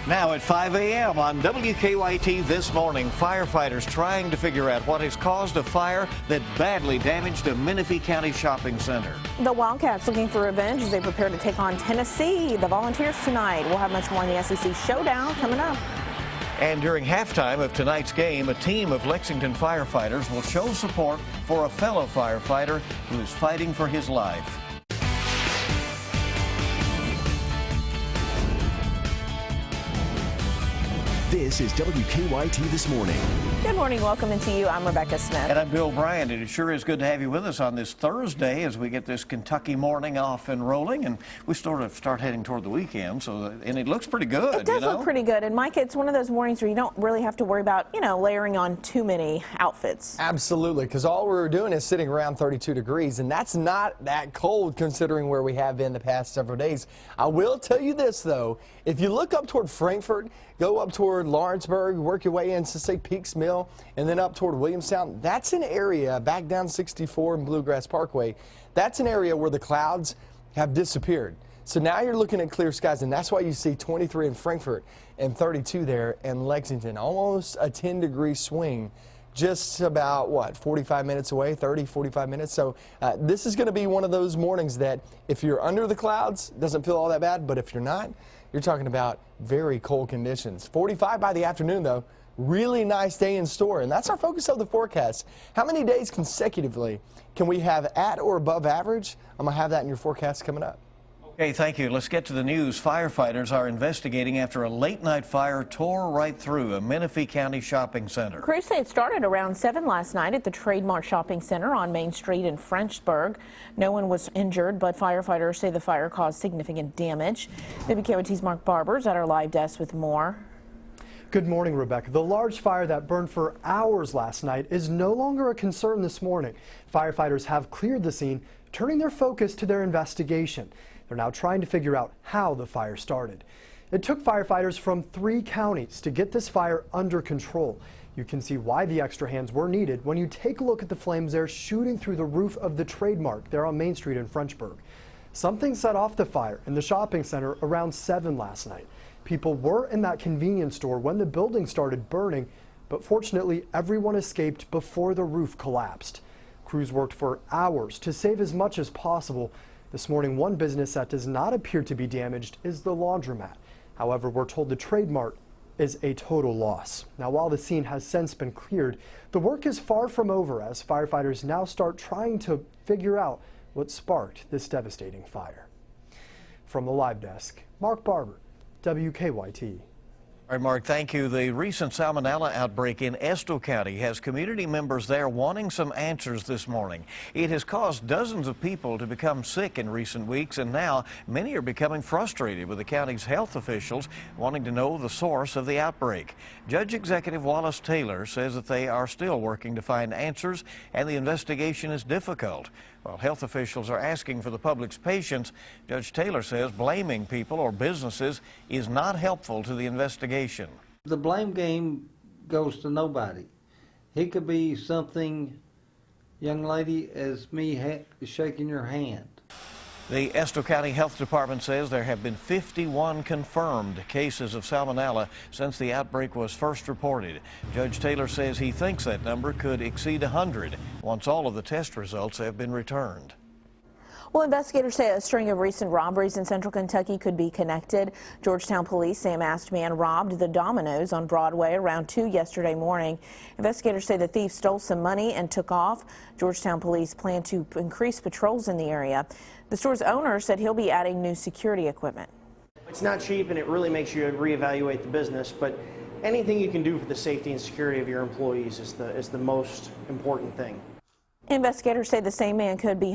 Now at 5 a.m. on WKYT this morning, firefighters trying to figure out what has caused a fire that badly damaged a Menifee County shopping center. The Wildcats looking for revenge as they prepare to take on Tennessee. The Volunteers tonight. We'll have much more in the SEC Showdown coming up. And during halftime of tonight's game, a team of Lexington firefighters will show support for a fellow firefighter who is fighting for his life. This is WKYT This Morning. Good morning. Welcome into you. I'm Rebecca Smith. And I'm Bill Bryant. It sure is good to have you with us on this Thursday as we get this Kentucky morning off and rolling. And we sort of start heading toward the weekend. And it looks pretty good. It does look pretty good. And Mike, it's one of those mornings where you don't really have to worry about, layering on too many outfits. Absolutely, because all we're doing is sitting around 32 degrees. And that's not that cold considering where we have been the past several days. I will tell you this, though. If you look up toward Frankfort, go up toward Lawrenceburg, work your way into, say, Peaks Mill, and then up toward Williamstown, that's an area back down 64 and Bluegrass Parkway. That's an area where the clouds have disappeared. So now you're looking at clear skies, and that's why you see 23 in Frankfort and 32 there in Lexington. Almost a 10-degree swing. Just about, 45 minutes away, 30, 45 minutes. So this is going to be one of those mornings that if you're under the clouds, doesn't feel all that bad. But if you're not, you're talking about very cold conditions. 45 by the afternoon, though. Really nice day in store. And that's our focus of the forecast. How many days consecutively can we have at or above average? I'm going to have that in your forecast coming up. Okay, thank you. Let's get to the news. Firefighters are investigating after a late-night fire tore right through a Menifee County shopping center. Crews say it started around 7 last night at the Trademark Shopping Center on Main Street in Frenchburg. No one was injured, but firefighters say the fire caused significant damage. WKYT's Mark Barber is at our live desk with more. Good morning, Rebecca. The large fire that burned for hours last night is no longer a concern this morning. Firefighters have cleared the scene, turning their focus to their investigation. They're now trying to figure out how the fire started. It took firefighters from 3 counties to get this fire under control. You can see why the extra hands were needed when you take a look at the flames there shooting through the roof of the Trademark there on Main Street in Frenchburg. Something set off the fire in the shopping center around 7 last night. People were in that convenience store when the building started burning, but fortunately everyone escaped before the roof collapsed. Crews worked for hours to save as much as possible. This morning, one business that does not appear to be damaged is the laundromat. However, we're told the Trademark is a total loss. Now, while the scene has since been cleared, the work is far from over as firefighters now start trying to figure out what sparked this devastating fire. From the live desk, Mark Barber, WKYT. All right, Mark, thank you. The recent salmonella outbreak in Estill County has community members there wanting some answers this morning. It has caused dozens of people to become sick in recent weeks, and now many are becoming frustrated with the county's health officials wanting to know the source of the outbreak. Judge Executive Wallace Taylor says that they are still working to find answers, and the investigation is difficult. While health officials are asking for the public's patience, Judge Taylor says blaming people or businesses is not helpful to the investigation. The blame game goes to nobody. It could be something, young lady, as me shaking your hand. The Estill County Health Department says there have been 51 confirmed cases of salmonella since the outbreak was first reported. Judge Taylor says he thinks that number could exceed 100 once all of the test results have been returned. Well, investigators say a string of recent robberies in central Kentucky could be connected. Georgetown police say a masked man robbed the Domino's on Broadway around 2 yesterday morning. Investigators say the thief stole some money and took off. Georgetown police plan to increase patrols in the area. The store's owner said he'll be adding new security equipment. It's not cheap, and it really makes you reevaluate the business, but anything you can do for the safety and security of your employees is the most important thing. Investigators say the same man could be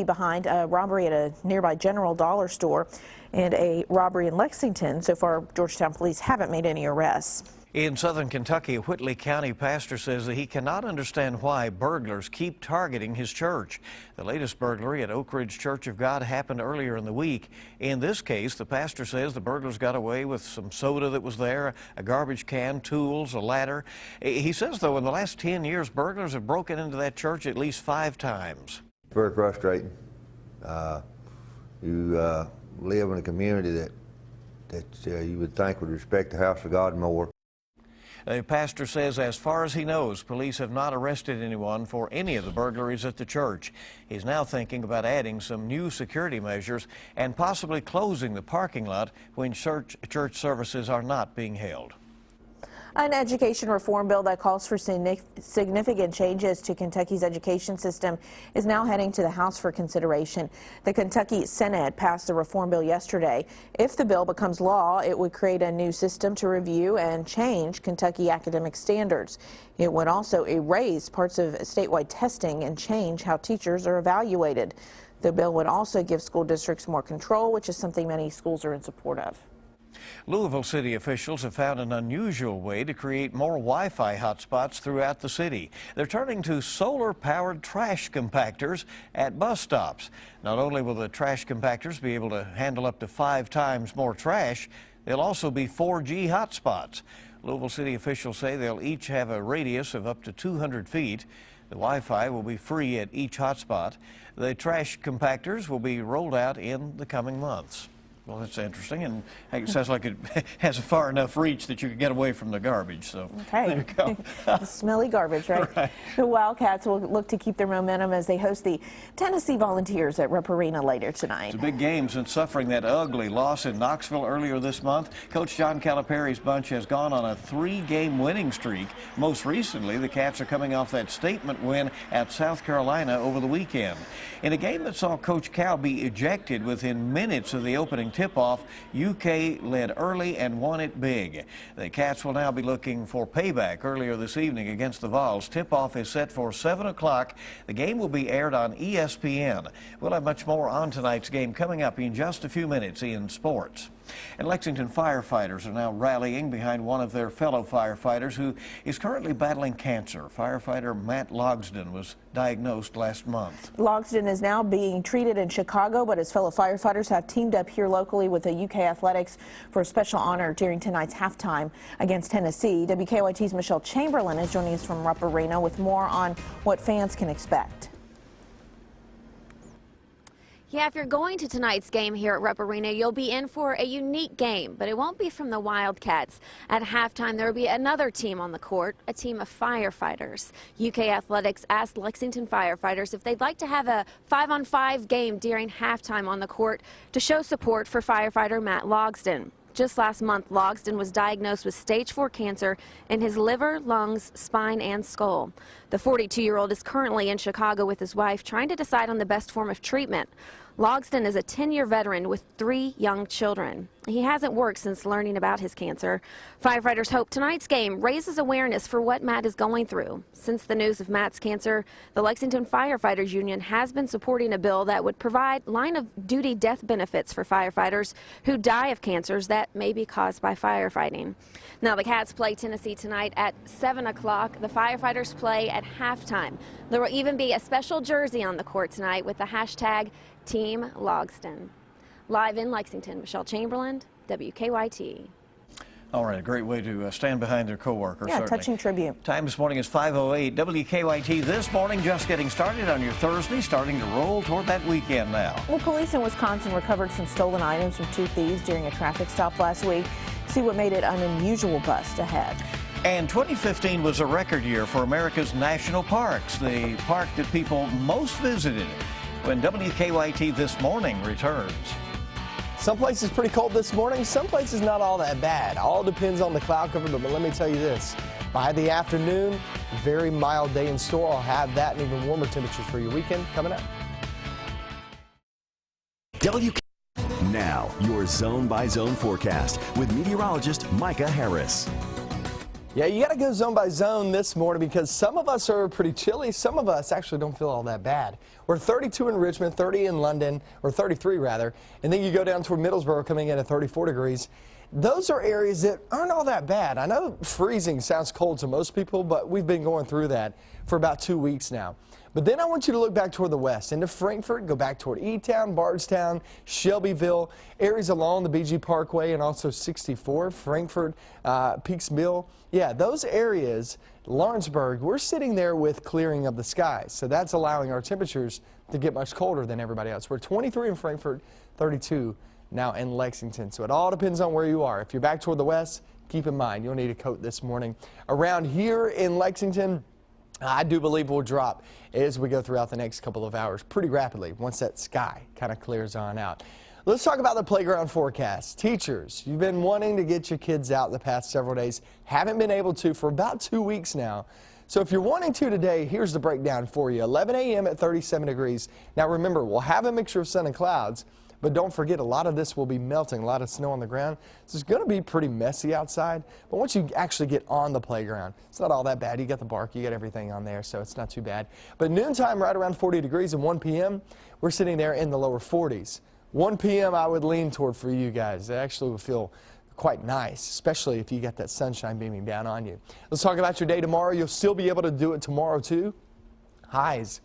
behind a robbery at a nearby General Dollar store and a robbery in Lexington. So far, Georgetown police haven't made any arrests. In southern Kentucky, a Whitley County pastor says that he cannot understand why burglars keep targeting his church. The latest burglary at Oak Ridge Church of God happened earlier in the week. In this case, the pastor says the burglars got away with some soda that was there, a garbage can, tools, a ladder. He says, though, in the last 10 years, burglars have broken into that church at least 5 times. Very frustrating. You live in a community that that you would think would respect the house of God more. The pastor says as far as he knows, police have not arrested anyone for any of the burglaries at the church. He's now thinking about adding some new security measures and possibly closing the parking lot when church services are not being held. An education reform bill that calls for significant changes to Kentucky's education system is now heading to the House for consideration. The Kentucky Senate passed the reform bill yesterday. If the bill becomes law, it would create a new system to review and change Kentucky academic standards. It would also erase parts of statewide testing and change how teachers are evaluated. The bill would also give school districts more control, which is something many schools are in support of. Louisville city officials have found an unusual way to create more Wi-Fi hotspots throughout the city. They're turning to solar-powered trash compactors at bus stops. Not only will the trash compactors be able to handle up to 5 times more trash, they'll also be 4G hotspots. Louisville city officials say they'll each have a radius of up to 200 feet. The Wi-Fi will be free at each hotspot. The trash compactors will be rolled out in the coming months. Well, that's interesting, and it sounds like it has a far enough reach that you can get away from the garbage. So okay. There you go. The smelly garbage, right? Right? The Wildcats will look to keep their momentum as they host the Tennessee Volunteers at Rupp Arena later tonight. It's a big game since suffering that ugly loss in Knoxville earlier this month. Coach John Calipari's bunch has gone on a 3-game winning streak. Most recently, the Cats are coming off that statement win at South Carolina over the weekend. In a game that saw Coach Cal be ejected within minutes of the opening tip-off, UK led early and won it big. The Cats will now be looking for payback earlier this evening against the Vols. Tip-off is set for 7 o'clock. The game will be aired on ESPN. We'll have much more on tonight's game coming up in just a few minutes in sports. And Lexington firefighters are now rallying behind one of their fellow firefighters who is currently battling cancer. Firefighter Matt Logsden was diagnosed last month. Logsden is now being treated in Chicago, but his fellow firefighters have teamed up here locally with the UK Athletics for a special honor during tonight's halftime against Tennessee. WKYT's Michelle Chamberlain is joining us from Rupp Arena with more on what fans can expect. Yeah, if you're going to tonight's game here at Rupp Arena, you'll be in for a unique game, but it won't be from the Wildcats. At halftime, there will be another team on the court, a team of firefighters. UK Athletics asked Lexington firefighters if they'd like to have a 5-on-5 game during halftime on the court to show support for firefighter Matt Logsden. Just last month, Logsden was diagnosed with stage 4 cancer in his liver, lungs, spine, and skull. The 42-year-old is currently in Chicago with his wife trying to decide on the best form of treatment. Logsden is a 10-year veteran with 3 young children. He hasn't worked since learning about his cancer. Firefighters hope tonight's game raises awareness for what Matt is going through. Since the news of Matt's cancer, the Lexington Firefighters Union has been supporting a bill that would provide line-of-duty death benefits for firefighters who die of cancers that may be caused by firefighting. Now, the Cats play Tennessee tonight at 7 o'clock. The firefighters play at halftime. There will even be a special jersey on the court tonight with the hashtag Team Logsden. Live in Lexington, Michelle Chamberlain, WKYT. All right, a great way to stand behind their co-workers. Yeah, certainly. touching tribute. Time this morning is 5:08. WKYT this morning, just getting started on your Thursday, starting to roll toward that weekend now. Well, police in Wisconsin recovered some stolen items from 2 thieves during a traffic stop last week. See what made it an unusual bust ahead. And 2015 was a record year for America's national parks, the park that people most visited. When WKYT This Morning returns. Some places pretty cold this morning, some places not all that bad. All depends on the cloud cover, but let me tell you this. By the afternoon, very mild day in store. I'll have that and even warmer temperatures for your weekend coming up. Now, your zone-by-zone forecast with meteorologist Micah Harris. Yeah, you got to go zone by zone this morning because some of us are pretty chilly. Some of us actually don't feel all that bad. We're 32 in Richmond, 30 in London, or 33 rather, and then you go down toward Middlesboro coming in at 34 degrees. Those are areas that aren't all that bad. I know freezing sounds cold to most people, but we've been going through that for about 2 weeks now. But then I want you to look back toward the west, into Frankfort, go back toward E-Town, Bardstown, Shelbyville, areas along the BG Parkway, and also 64, Frankfort, Peaksville. Yeah, those areas, Lawrenceburg, we're sitting there with clearing of the skies. So that's allowing our temperatures to get much colder than everybody else. We're 23 in Frankfort, 32 now in Lexington. So it all depends on where you are. If you're back toward the west, keep in mind you'll need a coat this morning. Around here in Lexington, I do believe we'll drop as we go throughout the next couple of hours pretty rapidly once that sky kind of clears on out. Let's talk about the playground forecast. Teachers, you've been wanting to get your kids out the past several days, haven't been able to for about 2 weeks now. So if you're wanting to today, here's the breakdown for you. 11 a.m. at 37 degrees. Now remember, we'll have a mixture of sun and clouds, but don't forget a lot of this will be melting, a lot of snow on the ground. So it's going to be pretty messy outside, but once you actually get on the playground, it's not all that bad. You got the bark, you got everything on there, so it's not too bad. But noontime, right around 40 degrees, and 1 p.m., we're sitting there in the lower 40s. 1 p.m. I would lean toward for you guys. It actually will feel quite nice, especially if you got that sunshine beaming down on you. Let's talk about your day tomorrow. You'll still be able to do it tomorrow too. Highs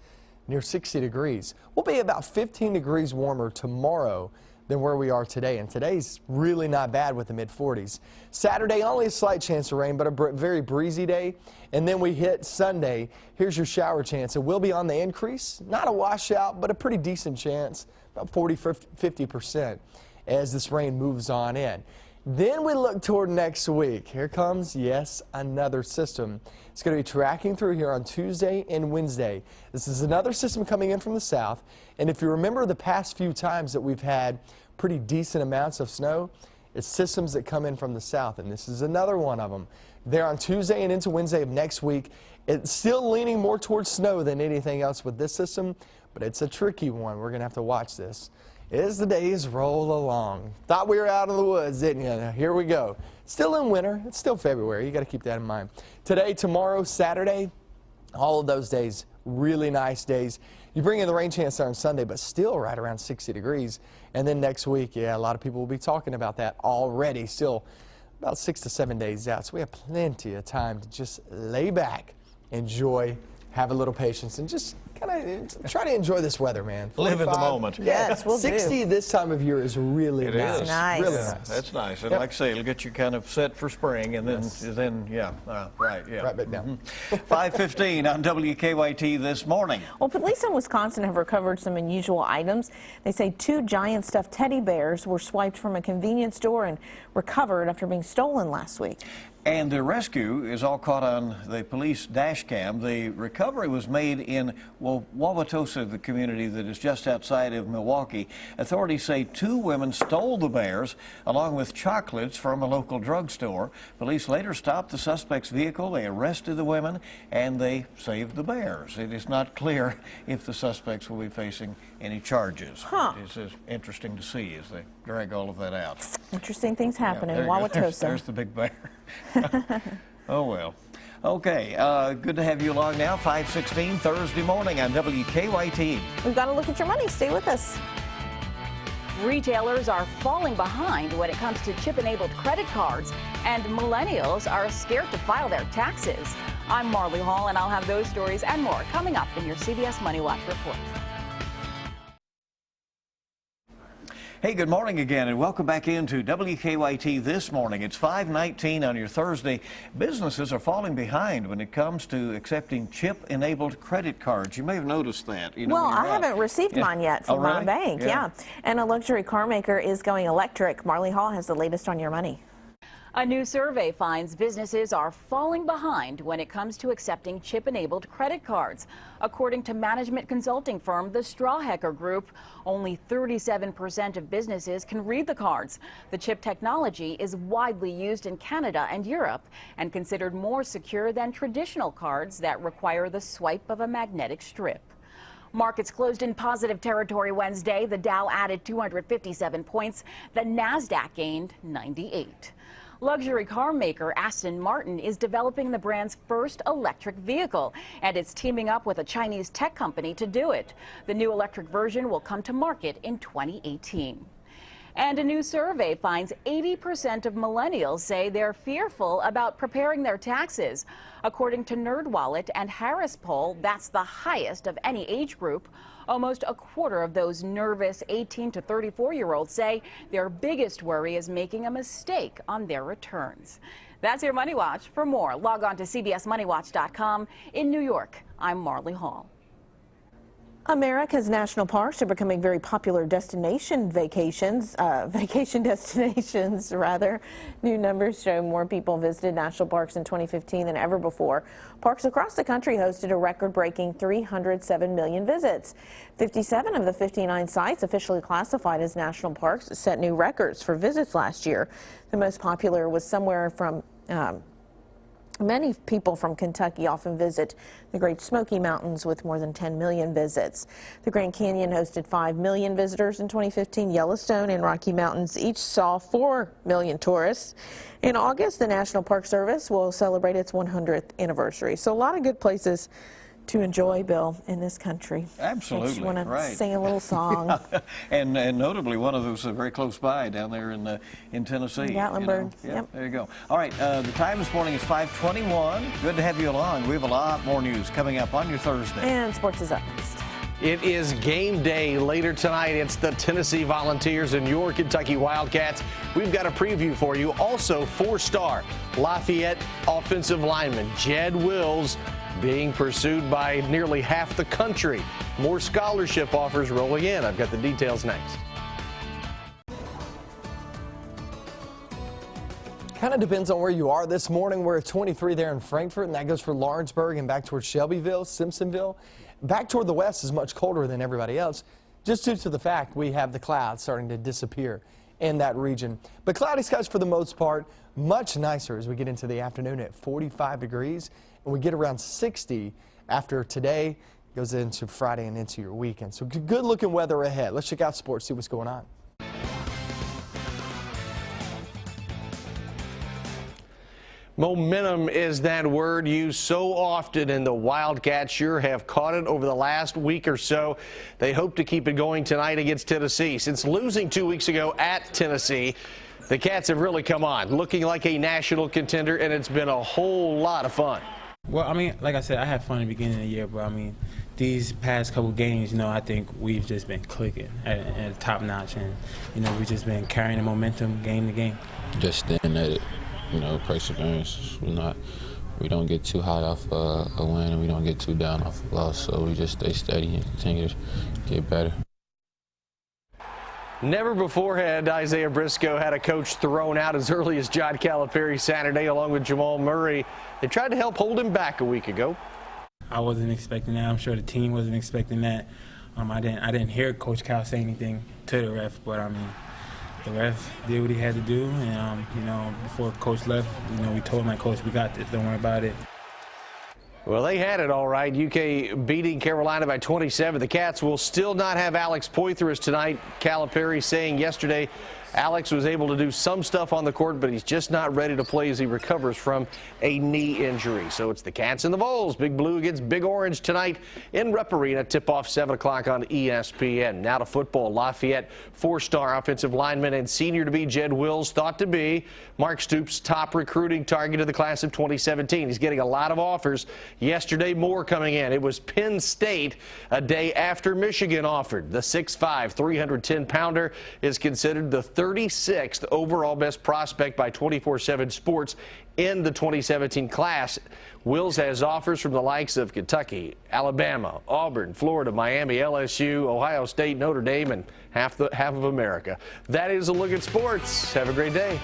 near 60 degrees. We'll be about 15 degrees warmer tomorrow than where we are today, and today's really not bad with the mid-40s. Saturday, only a slight chance of rain, but a very breezy day. And then we hit Sunday. Here's your shower chance. It will be on the increase. Not a washout, but a pretty decent chance, about 40-50% as this rain moves on in. Then we look toward next week. Here comes, yes, another system. It's going to be tracking through here on Tuesday and Wednesday. This is another system coming in from the south. And if you remember the past few times that we've had pretty decent amounts of snow, it's systems that come in from the south. And this is another one of them. There on Tuesday and into Wednesday of next week. It's still leaning more towards snow than anything else with this system, but it's a tricky one. We're going to have to watch this as the days roll along. Thought we were out of the woods, didn't you? Now, here we go. Still in winter. It's still February. You got to keep that in mind. Today, tomorrow, Saturday, all of those days, really nice days. You bring in the rain chance there on Sunday, but still right around 60 degrees. And then next week, yeah, a lot of people will be talking about that already. Still about 6 to 7 days out. So we have plenty of time to just lay back, enjoy, have a little patience, and just kind of try to enjoy this weather, man. Live in the moment. Yes, we'll 60 do. this time of year is really It nice. is. Nice. Really Yeah, nice. That's nice. And Yep. like I say, it'll get you kind of set for spring, and then yeah, right, yeah. Right back down. 5:15 on WKYT this morning. Well, police in Wisconsin have recovered some unusual items. They say 2 giant stuffed teddy bears were swiped from a convenience store and recovered after being stolen last week. And the rescue is all caught on the police dash cam. The recovery was made in Wauwatosa, the community that is just outside of Milwaukee. Authorities say 2 women stole the bears along with chocolates from a local drugstore. Police later stopped the suspect's vehicle. They arrested the women and they saved the bears. It is not clear if the suspects will be facing any charges. It's just interesting to see as they drag all of that out. Interesting things happening Yeah, in there you go. Wauwatosa. There's the big bear. Oh, well. Okay, good to have you along now. 5:16 Thursday morning on WKYT. We've got to look at your money. Stay with us. Retailers are falling behind when it comes to chip-enabled credit cards, and millennials are scared to file their taxes. I'm Marley Hall, and I'll have those stories and more coming up in your CBS Money Watch report. Hey, good morning again, and welcome back into WKYT this morning. It's 5:19 on your Thursday. Businesses are falling behind when it comes to accepting chip-enabled credit cards. You may have noticed that. You know, Well, when you're I out. haven't received mine yet from Oh, my really? bank. Yeah. And a luxury car maker is going electric. Marley Hall has the latest on your money. A new survey finds businesses are falling behind when it comes to accepting chip-enabled credit cards. According to management consulting firm The Strawhecker Group, only 37% of businesses can read the cards. The chip technology is widely used in Canada and Europe and considered more secure than traditional cards that require the swipe of a magnetic strip. Markets closed in positive territory Wednesday. The Dow added 257 points. The Nasdaq gained 98. Luxury car maker Aston Martin is developing the brand's first electric vehicle, and it's teaming up with a Chinese tech company to do it. The new electric version will come to market in 2018. And a new survey finds 80% of millennials say they're fearful about preparing their taxes. According to NerdWallet and Harris Poll, that's the highest of any age group. Almost a quarter of those nervous 18 to 34-year-olds say their biggest worry is making a mistake on their returns. That's your Money Watch. For more, log on to CBSMoneyWatch.com. In New York, I'm Marley Hall. America's national parks are becoming very popular vacation destinations rather. New numbers show more people visited national parks in 2015 than ever before. Parks across the country hosted a record-breaking 307 million visits. 57 of the 59 sites officially classified as national parks set new records for visits last year. The most popular was somewhere from many people from Kentucky often visit the Great Smoky Mountains with more than 10 million visits. The Grand Canyon hosted 5 million visitors in 2015. Yellowstone and Rocky Mountains each saw 4 million tourists. In August, the National Park Service will celebrate its 100th anniversary. So a lot of good places to enjoy, Bill, in this country. Absolutely, I just want right. to sing a little song. and notably, one of those very close by down there in Tennessee. Gatlinburg. Yeah, Yep. There you go. All right, the time this morning is 5:21. Good to have you along. We have a lot more news coming up on your Thursday. And sports is up next. It is game day later tonight. It's the Tennessee Volunteers and your Kentucky Wildcats. We've got a preview for you. Also, 4-star Lafayette offensive lineman Jed Wills being pursued by nearly half the country. More scholarship offers rolling in. I've got the details next. Kind of depends on where you are this morning. We're at 23 there in Frankfort, and that goes for Lawrenceburg and back towards Shelbyville, Simpsonville. Back toward the west is much colder than everybody else, just due to the fact we have the clouds starting to disappear in that region. But cloudy skies for the most part, much nicer as we get into the afternoon at 45 degrees, and we get around 60 after today goes into Friday and into your weekend. So good looking weather ahead. Let's check out sports, see what's going on. Momentum is that word used so often, and the Wildcats sure have caught it over the last week or so. They hope to keep it going tonight against Tennessee. Since losing 2 weeks ago at Tennessee, the Cats have really come on, looking like a national contender, and it's been a whole lot of fun. Well, I mean, like I said, I had fun at the beginning of the year, but I mean, these past couple games, I think we've just been clicking at top notch, and we've just been carrying the momentum game to game. Just staying at it. Perseverance. We don't get too high off a win, and we don't get too down off a loss. So we just stay steady and continue to get better. Never before had Isaiah Briscoe had a coach thrown out as early as John Calipari Saturday, along with Jamal Murray. They tried to help hold him back a week ago. I wasn't expecting that. I'm sure the team wasn't expecting that. I didn't hear Coach Cal say anything to the ref, but I mean, the ref did what he had to do, and before Coach left, we told him, Coach, we got this. Don't worry about it. Well, they had it all right. UK beating Carolina by 27. The Cats will still not have Alex Poythress tonight. Calipari saying yesterday Alex was able to do some stuff on the court, but he's just not ready to play as he recovers from a knee injury. So it's the Cats and the Vols. Big Blue against Big Orange tonight in Rupp Arena. Tip-off 7 o'clock on ESPN. Now to football. Lafayette 4-star offensive lineman and senior to be Jed Wills, thought to be Mark Stoops' top recruiting target of the class of 2017. He's getting a lot of offers. Yesterday, more coming in. It was Penn State a day after Michigan offered. The 6'5", 310-pounder is considered the 36th overall best prospect by 24/7 Sports in the 2017 class. Wills has offers from the likes of Kentucky, Alabama, Auburn, Florida, Miami, LSU, Ohio State, Notre Dame, and half of America. That is a look at sports. Have a great day.